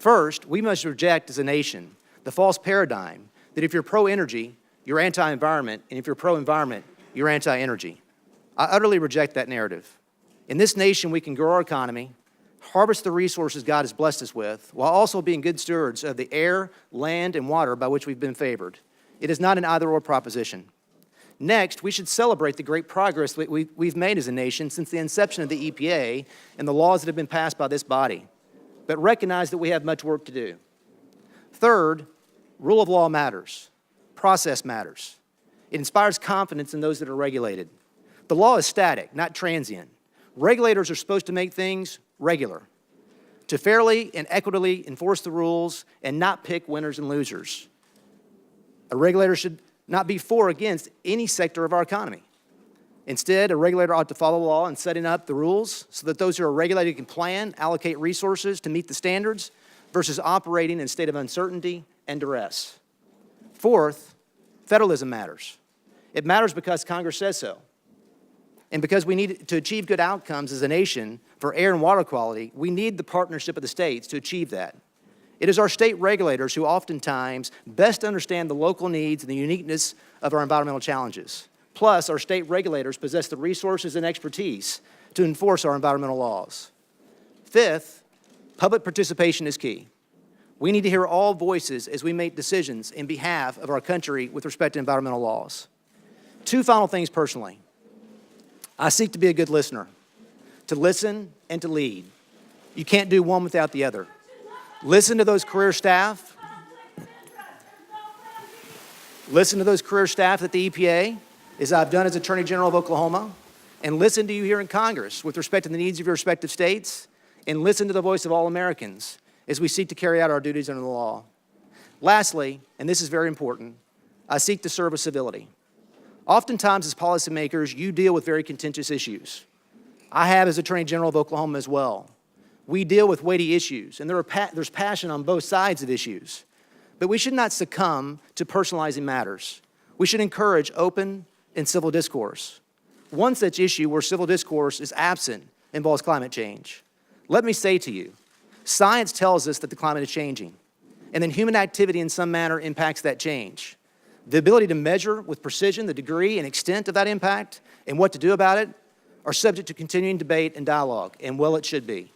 First, we must reject as a nation the false paradigm that if you're pro-energy, you're anti-environment, and if you're pro-environment, you're anti-energy. I utterly reject that narrative. In this nation, we can grow our economy, harvest the resources God has blessed us with, while also being good stewards of the air, land, and water by which we've been favored. It is not an either-or proposition. Next, we should celebrate the great progress that we've made as a nation since the inception of the EPA and the laws that have been passed by this body, but recognize that we have much work to do. Third, rule of law matters. Process matters. It inspires confidence in those that are regulated. The law is static, not transient. Regulators are supposed to make things regular, to fairly and equitably enforce the rules and not pick winners and losers. A regulator should not be for or against any sector of our economy. Instead, a regulator ought to follow the law in setting up the rules so that those who are regulated can plan, allocate resources to meet the standards versus operating in a state of uncertainty and duress. Fourth, federalism matters. It matters because Congress says so. And because we need to achieve good outcomes as a nation for air and water quality, we need the partnership of the states to achieve that. It is our state regulators who oftentimes best understand the local needs and the uniqueness of our environmental challenges. Plus, our state regulators possess the resources and expertise to enforce our environmental laws. Fifth, public participation is key. We need to hear all voices as we make decisions in behalf of our country with respect to environmental laws. Two final things personally. I seek to be a good listener, to listen and to lead. You can't do one without the other. Listen to those career staff. Listen to those career staff at the EPA, as I've done as Attorney General of Oklahoma, and listen to you here in Congress with respect to the needs of your respective states, and listen to the voice of all Americans as we seek to carry out our duties under the law. Lastly, and this is very important, I seek to serve with civility. Oftentimes as policymakers, you deal with very contentious issues. I have as Attorney General of Oklahoma as well. We deal with weighty issues, and there's passion on both sides of issues. But we should not succumb to personalizing matters. We should encourage open and civil discourse. One such issue where civil discourse is absent involves climate change. Let me say to you, science tells us that the climate is changing, and then human activity in some manner impacts that change. The ability to measure with precision the degree and extent of that impact and what to do about it are subject to continuing debate and dialogue, and well, it should be.